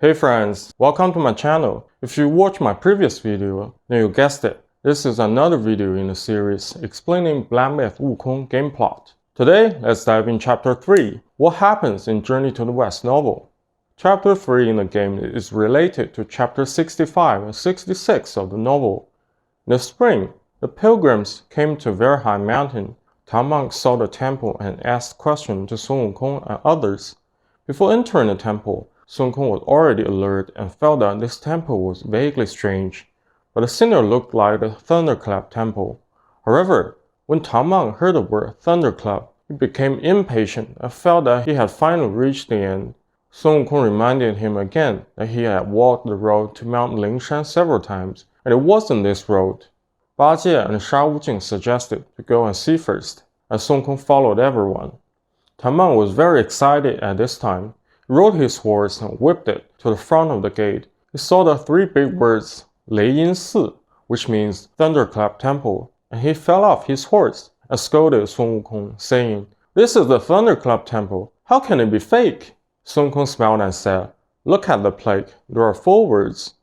Hey friends, welcome to my channel. If you watched my previous video, then you guessed it. This is another video in the series explaining Black Myth Wukong game plot. Today, let's dive in Chapter 3, What Happens in Journey to the West novel. Chapter 3 in the game is related to Chapter 65 and 66 of the novel. In the spring, the Pilgrims came to a very high mountain. Tang monk saw the temple and asked questions to Sun Wukong and others. Before entering the temple, Sun Wukong was already alert and felt that this temple was vaguely strange, but the center looked like the Thunderclap Temple. However, when Tang monk heard the word Thunderclap, he became impatient and felt that he had finally reached the end. Sun Wukong reminded him again that he had walked the road to Mount Lingshan several times, and it wasn't this road. Ba Jie and Sha Wujing suggested to go and see first, and Sun Wukong followed everyone. Tang monk was very excited at this time. He rode his horse and whipped it to the front of the gate. He saw the three big words Leiyinsi, which means Thunderclap Temple, and he fell off his horse and scolded Sun Wukong, saying, "This is the Thunderclap Temple. How can it be fake?" Sun Wukong smiled and said, "Look at the plaque. There are 4 words."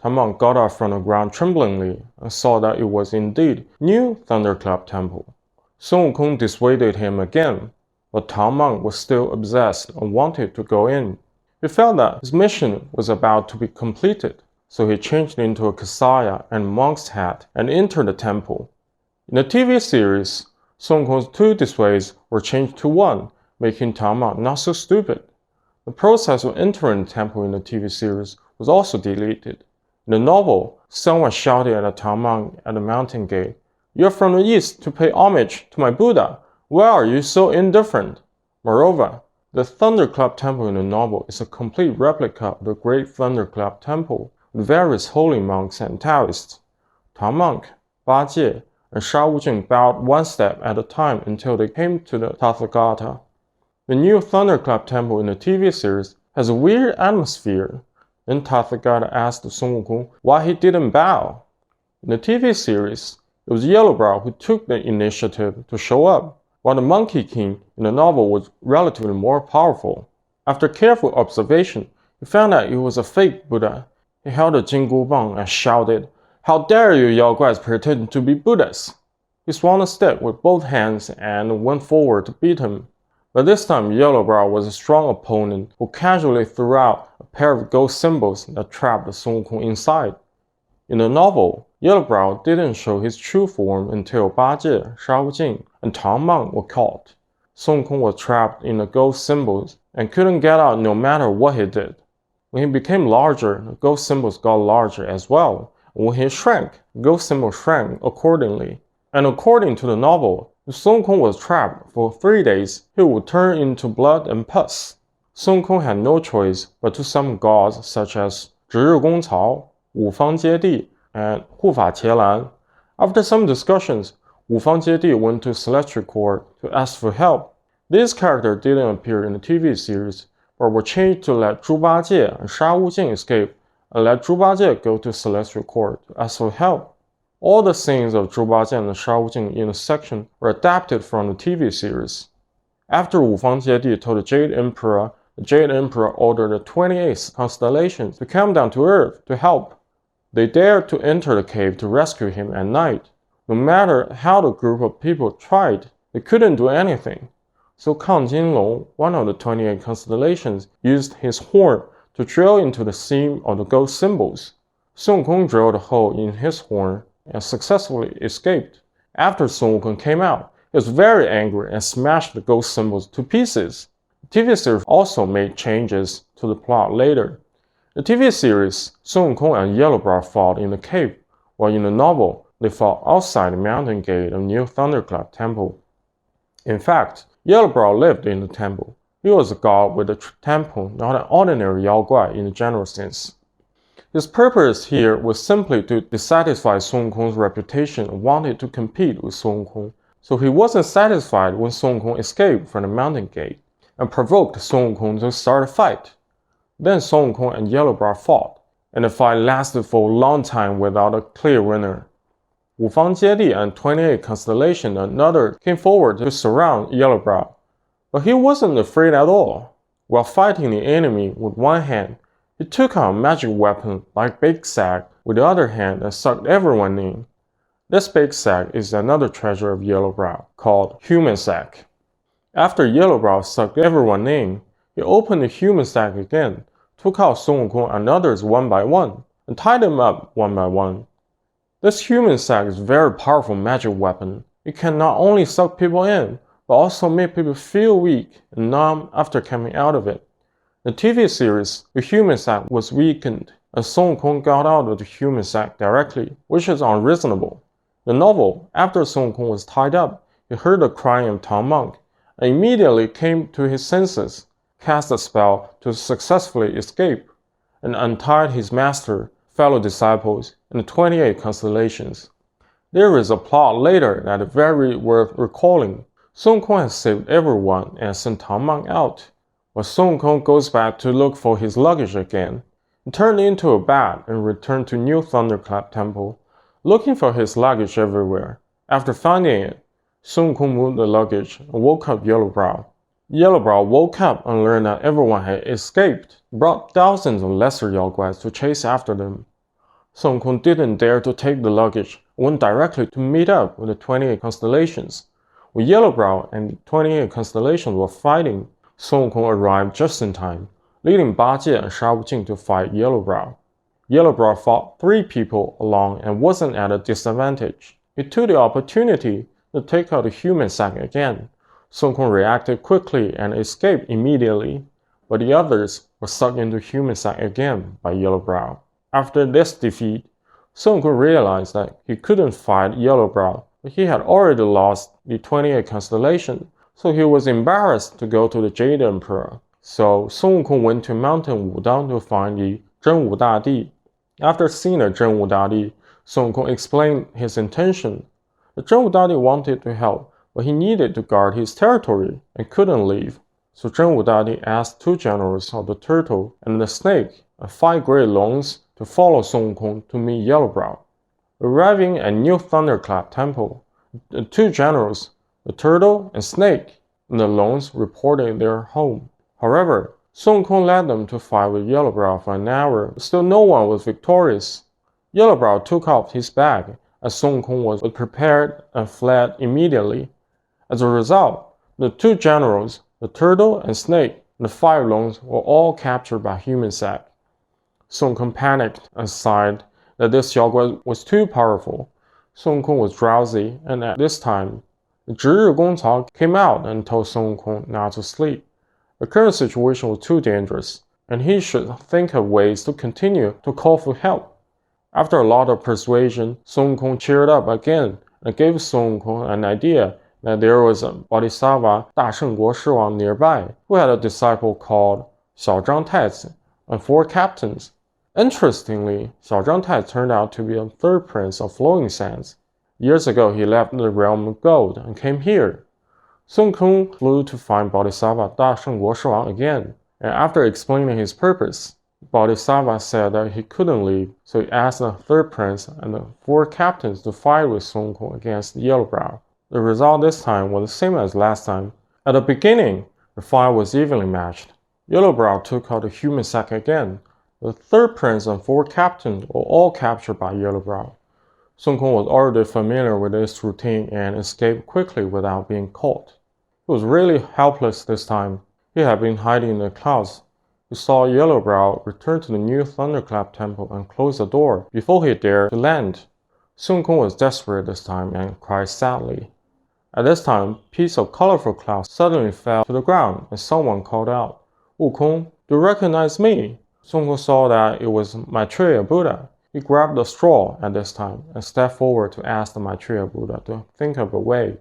Tang monk got up from the ground tremblingly and saw that it was indeed New Thunderclap Temple. Sun Wukong dissuaded him again, but Tang monk was still obsessed and wanted to go in. He felt that his mission was about to be completed, so he changed into a kasaya and monk's hat and entered the temple. In the TV series, Sun Wukong's 2 dissuades were changed to 1, making Tang monk not so stupid. The process of entering the temple in the TV series was also deleted. In the novel, someone shouted at Tang monk at the mountain gate, "You're from the east to pay homage to my Buddha. Why are you so indifferent?" Moreover, the Thunderclap Temple in the novel is a complete replica of the Great Thunderclap Temple, with various holy monks and Taoists. Tang monk, Ba Jie, and Sha Wujing bowed 1 step at a time until they came to the Tathagata. The new Thunderclap Temple in the TV series has a weird atmosphere. Then Tathagata asked Sun Wukong why he didn't bow. In the TV series, it was Yellowbrow who took the initiative to show up, while the Monkey King in the novel was relatively more powerful. After careful observation, he found that it was a fake Buddha. He held a Jinggu Bang and shouted, "How dare you Yao Guais pretend to be Buddhas!" He swung a stick with both hands and went forward to beat him. But this time Yellowbrow was a strong opponent who casually threw out a pair of gold cymbals that trapped Sun Wukong inside. In the novel, Yellowbrow didn't show his true form until Ba Jie, Sha Wujing, and Tang monk were caught. Sun Wukong was trapped in the gold cymbals and couldn't get out no matter what he did. When he became larger, the gold symbols got larger as well. And when he shrank, the gold symbol shrank accordingly. And according to the novel, if Sun Wukong was trapped for 3 days, he would turn into blood and pus. Sun Wukong had no choice but to summon gods such as 值日公曹, 五方揭谛, and 护法伽蓝. After some discussions, 五方揭谛 went to Celestial Court to ask for help. These characters didn't appear in the TV series, but were changed to let Zhu Bajie and Sha Wujing escape and let Zhu Bajie go to Celestial Court to ask for help. All the scenes of Zhu Bajie and Sha Wujing in the section were adapted from the TV series. After Wu Fang Jiedi told the Jade Emperor ordered the 28th Constellations to come down to Earth to help. They dared to enter the cave to rescue him at night. No matter how the group of people tried, they couldn't do anything. So Kang Jinlong, one of the 28 constellations, used his horn to drill into the seam of the gold symbols. Sun Wukong drilled a hole in his horn and successfully escaped. After Sun Wukong came out, he was very angry and smashed the gold symbols to pieces. The TV series also made changes to the plot later. In the TV series, Sun Wukong and Yellowbrow fought in the cave, while in the novel, they fought outside the mountain gate of New Thunderclap Temple. In fact, Yellowbrow lived in the temple. He was a god with the temple, not an ordinary Yao Guai in the general sense. His purpose here was simply to dissatisfy Sun Wukong's reputation and wanted to compete with Sun Wukong. So he wasn't satisfied when Sun Wukong escaped from the mountain gate and provoked Sun Wukong to start a fight. Then Sun Wukong and Yellowbrow fought, and the fight lasted for a long time without a clear winner. Wu Fang Jiedi and 28 Constellations and others came forward to surround Yellowbrow, but he wasn't afraid at all. While fighting the enemy with one hand, He took out a magic weapon like big sack with the other hand and sucked everyone in. This big sack is another treasure of Yellowbrow, called human sack. After Yellowbrow sucked everyone in, he opened the human sack again, took out Sun Wukong and others one by one, and tied them up one by one. This human sack is a very powerful magic weapon. It can not only suck people in, but also make people feel weak and numb after coming out of it. In the TV series, the human sack was weakened, and Sun Wukong got out of the human sack directly, which is unreasonable. In the novel, after Sun Wukong was tied up, he heard the crying of Tang monk, and immediately came to his senses, cast a spell to successfully escape, and untied his master, fellow disciples, and the 28 constellations. There is a plot later that is very worth recalling. Sun Wukong has saved everyone and sent Tang monk out, but Sun Wukong goes back to look for his luggage again. He turned into a bat and returned to New Thunderclap Temple, looking for his luggage everywhere. After finding it, Sun Wukong moved the luggage and woke up Yellowbrow. Yellowbrow woke up and learned that everyone had escaped, brought thousands of lesser Yaoguais to chase after them. Sun Wukong didn't dare to take the luggage and went directly to meet up with the 28 constellations. When Yellowbrow and the 28 constellations were fighting, Sun Wukong arrived just in time, leading Ba Jie and Sha Wujing to fight Yellowbrow. Yellowbrow fought 3 people alone and wasn't at a disadvantage. He took the opportunity to take out the human sack again. Sun Wukong reacted quickly and escaped immediately, but the others were sucked into human sack again by Yellowbrow. After this defeat, Sun Wukong realized that he couldn't fight Yellowbrow, but he had already lost the 28 constellation, so he was embarrassed to go to the Jade Emperor. So Sun Wukong went to Mountain Wudang to find the Zhenwu Dadi. After seeing the Zhenwu Dadi, Sun Wukong explained his intention. The Zhenwu Dadi wanted to help, but he needed to guard his territory and couldn't leave. So Zhenwu Dadi asked 2 generals of the turtle and the snake and 5 great loons to follow Sun Wukong to meet Yellowbrow. Arriving at New Thunderclap Temple, the 2 generals, the turtle and snake, and the loons reported their home. However, Sun Wukong led them to fight with Yellowbrow for an hour, but still no one was victorious. Yellowbrow took off his bag as Sun Wukong was prepared and fled immediately. As a result, the 2 generals, the turtle and snake, and the 5 loons were all captured by human sack. Sun Wukong panicked and sighed that this Yaoguai was too powerful. Sun Wukong was drowsy, and at this time, the Zhi Gong Cao came out and told Sun Wukong not to sleep. The current situation was too dangerous, and he should think of ways to continue to call for help. After a lot of persuasion, Sun Wukong cheered up again and gave Sun Wukong an idea that there was a Bodhisattva Da Shengguo Shiwang nearby who had a disciple called Xiao Zhang Tai and 4 captains. Interestingly, Xiao Zhang Tai turned out to be a 3rd prince of Flowing Sands. Years ago, he left the realm of gold and came here. Sun Wukong flew to find Bodhisattva Da Shengguo Shiwang again, and after explaining his purpose, Bodhisattva said that he couldn't leave, so he asked the 3rd prince and the 4 captains to fight with Sun Wukong against Yellowbrow. The result this time was the same as last time. At the beginning, the fight was evenly matched. Yellowbrow took out the human sack again. The 3rd prince and 4 captains were all captured by Yellowbrow. Sun Wukong was already familiar with this routine and escaped quickly without being caught. He was really helpless this time. He had been hiding in the clouds. He saw Yellowbrow return to the New Thunderclap Temple and close the door before he dared to land. Sun Wukong was desperate this time and cried sadly. At this time, a piece of colorful cloud suddenly fell to the ground and someone called out, "Wukong, do you recognize me?" Sun Wukong saw that it was Maitreya Buddha. He grabbed a straw at this time and stepped forward to ask the Maitreya Buddha to think of a way.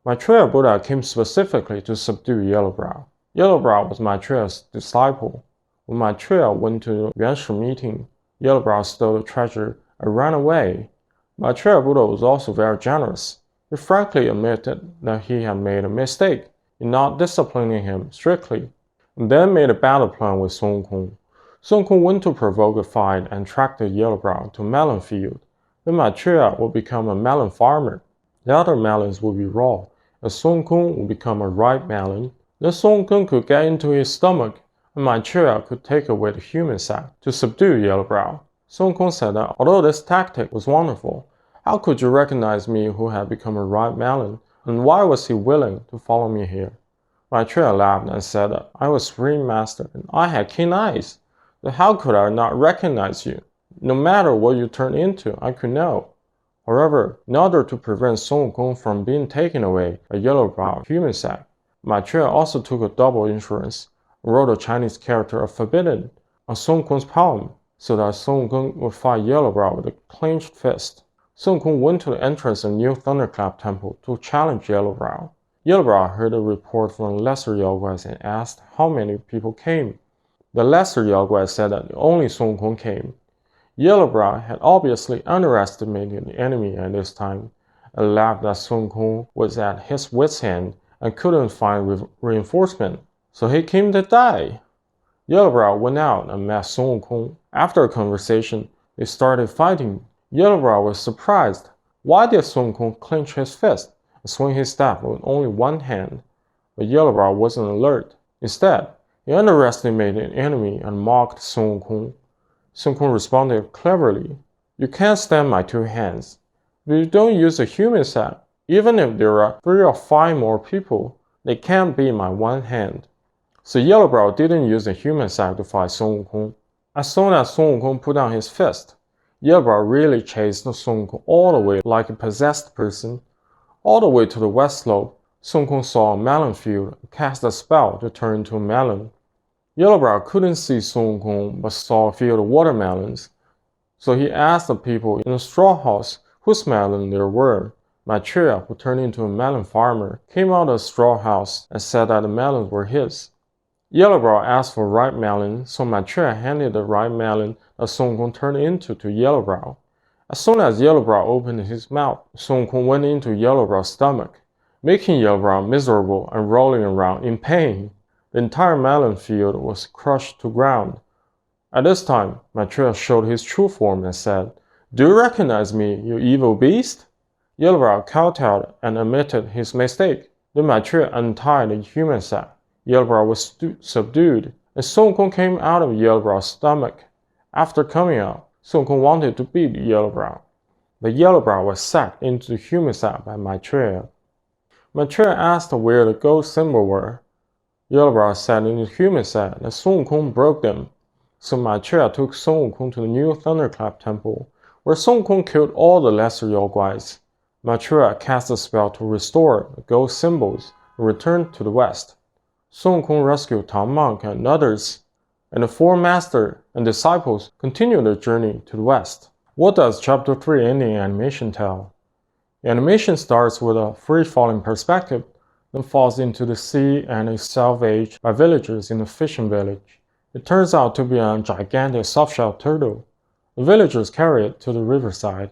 Maitreya Buddha came specifically to subdue Yellowbrow. Yellowbrow was Maitreya's disciple. When Maitreya went to the Yuanshi meeting, Yellowbrow stole the treasure and ran away. Maitreya Buddha was also very generous. He frankly admitted that he had made a mistake in not disciplining him strictly, and then made a battle plan with Sun Wukong. Sun Wukong went to provoke a fight and tracked the Yellowbrow to a melon field. Then Maitreya would become a melon farmer. The other melons would be raw, and Sun Wukong would become a ripe melon. Then Sun Wukong could get into his stomach and Maitreya could take away the human side to subdue Yellowbrow. Sun Wukong said that although this tactic was wonderful, how could you recognize me who had become a ripe melon, and why was he willing to follow me here? Maitreya laughed and said that I was Supreme Master and I had keen eyes. Then how could I not recognize you? No matter what you turned into, I could know. However, in order to prevent Sun Wukong from being taken away by Yellowbrow human sack, Maitreya also took a double insurance and wrote a Chinese character of forbidden on Sun Wukong's palm so that Sun Wukong would fight Yellowbrow with a clenched fist. Sun Wukong went to the entrance of the new Thunderclap Temple to challenge Yellowbrow. Yellowbrow heard a report from the lesser Yaoguais and asked how many people came. The lesser Yaoguai said that only Sun Wukong came. Yellowbrow had obviously underestimated the enemy at this time and laughed that Sun Wukong was at his wit's end and couldn't find reinforcement, so he came to die. Yellowbrow went out and met Sun Wukong. After a conversation, they started fighting. Yellowbrow was surprised. Why did Sun Wukong clench his fist and swing his staff with only one hand? But Yellowbrow wasn't alert. Instead, he underestimated the enemy and mocked Sun Wukong. Sun Wukong responded cleverly, "You can't stand my two hands. If you don't use a human side, even if there are 3 or 5 more people, they can't beat my one hand." So Yellowbrow didn't use a human side to fight Sun Wukong. As soon as Sun Wukong put down his fist, Yellowbrow really chased Sun Wukong all the way like a possessed person. All the way to the west slope, Sun Wukong saw a melon field and cast a spell to turn into a melon. Yellowbrow couldn't see Sun Wukong but saw a field of watermelons, so he asked the people in the straw house whose melon there were. Maitreya, who turned into a melon farmer, came out of the straw house and said that the melons were his. Yellowbrow asked for ripe melon, so Maitreya handed the ripe melon that Sun Wukong turned into to Yellowbrow. As soon as Yellowbrow opened his mouth, Sun Wukong went into Yellowbrow's stomach, making Yellowbrow miserable and rolling around in pain. The entire melon field was crushed to ground. At this time, Maitreya showed his true form and said, "Do you recognize me, you evil beast?" Yellowbrow kowtowed and admitted his mistake. Then Maitreya untied the human sack. Yellowbrow was subdued, and Sun Wukong came out of Yellowbrow's stomach. After coming out, Sun Wukong wanted to beat Yellowbrow, but Yellowbrow was sacked into the human sack by Maitreya. Maitreya asked where the gold cymbals were. Yellowbrow said in the human sack that Sun Wukong broke them. So Maitreya took Sun Wukong to the new Thunderclap Temple, where Sun Wukong killed all the lesser Yaoguais. Maitreya cast a spell to restore the gold cymbals and returned to the west. Sun Wukong rescued Tang monk and others, and the 4 masters and disciples continued their journey to the west. What does Chapter 3 ending animation tell? The animation starts with a free-falling perspective, then falls into the sea and is salvaged by villagers in the fishing village. It turns out to be a gigantic soft-shelled turtle. The villagers carry it to the riverside.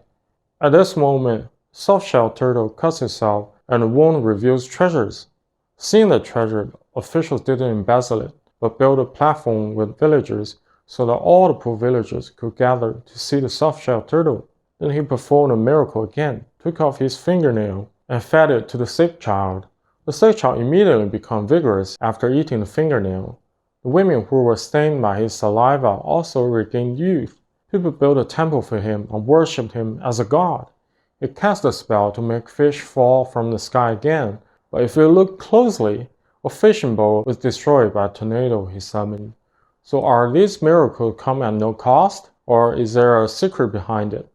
At this moment, the soft-shelled turtle cuts itself and the wound reveals treasures. Seeing the treasure, officials didn't embezzle it, but built a platform with villagers so that all the poor villagers could gather to see the soft-shelled turtle. Then he performed a miracle again, took off his fingernail, and fed it to the sick child. The sick child immediately became vigorous after eating the fingernail. The women who were stained by his saliva also regained youth. People built a temple for him and worshipped him as a god. He cast a spell to make fish fall from the sky again, but if you look closely, a fishing boat was destroyed by a tornado he summoned. So are these miracles come at no cost, or is there a secret behind it?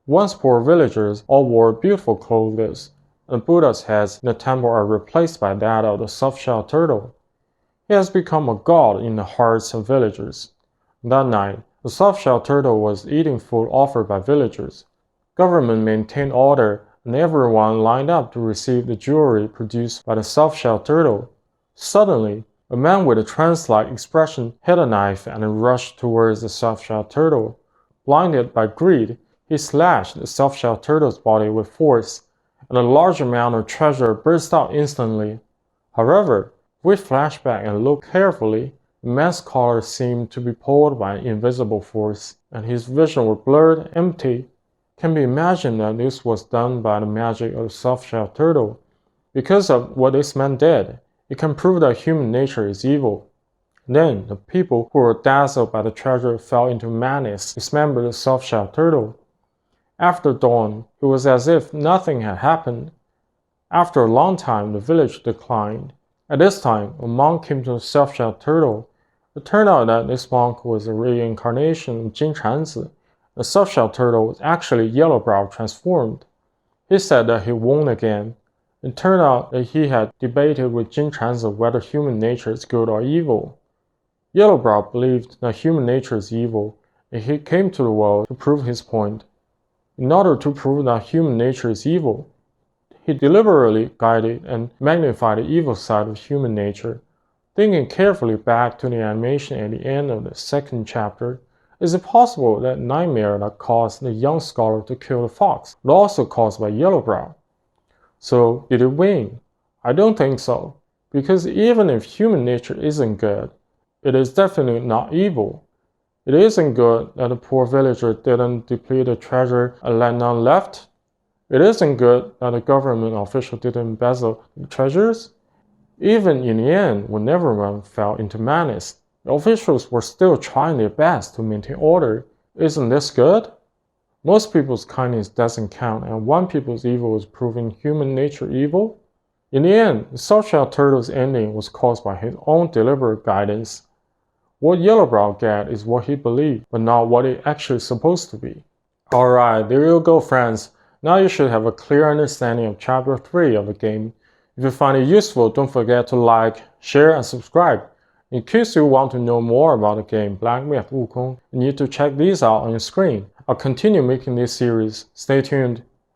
Once poor villagers all wore beautiful clothes, and Buddha's heads in the temple are replaced by that of the soft-shelled turtle. He has become a god in the hearts of villagers. That night, the soft-shelled turtle was eating food offered by villagers. Government maintained order, and everyone lined up to receive the jewelry produced by the soft-shelled turtle. Suddenly, a man with a trance-like expression held a knife and rushed towards the soft-shelled turtle. Blinded by greed, he slashed the soft-shelled turtle's body with force, and a large amount of treasure burst out instantly. However, if we flash back and look carefully, the man's collar seemed to be pulled by an invisible force, and his vision was blurred and empty. It can be imagined that this was done by the magic of the soft-shelled turtle. Because of what this man did, it can prove that human nature is evil. Then, the people who were dazzled by the treasure fell into madness, dismembered the soft-shell turtle. After dawn, it was as if nothing had happened. After a long time, the village declined. At this time, a monk came to the soft-shell turtle. It turned out that this monk was a reincarnation of Jin Chanzi. The soft-shell turtle was actually Yellowbrow transformed. He said that he won again. It turned out that he had debated with Jin Chanzi whether human nature is good or evil. Yellowbrow believed that human nature is evil, and he came to the world to prove his point. In order to prove that human nature is evil, he deliberately guided and magnified the evil side of human nature. Thinking carefully back to the animation at the end of the second chapter, is it possible that nightmare that caused the young scholar to kill the fox was also caused by Yellowbrow? So, did it win? I don't think so, because even if human nature isn't good, it is definitely not evil. It isn't good that the poor villager didn't deplete the treasure and let none left. It isn't good that the government official didn't embezzle the treasures. Even in the end, when everyone fell into madness, the officials were still trying their best to maintain order. Isn't this good? Most people's kindness doesn't count, and one people's evil is proving human nature evil. In the end, the soft-shell turtle's ending was caused by his own deliberate guidance. What Yellowbrow got is what he believed, but not what it actually is supposed to be. Alright, there you go, friends. Now you should have a clear understanding of Chapter 3 of the game. If you find it useful, don't forget to like, share, and subscribe. In case you want to know more about the game Black Myth Wukong, you need to check these out on your screen. I'll continue making this series. Stay tuned.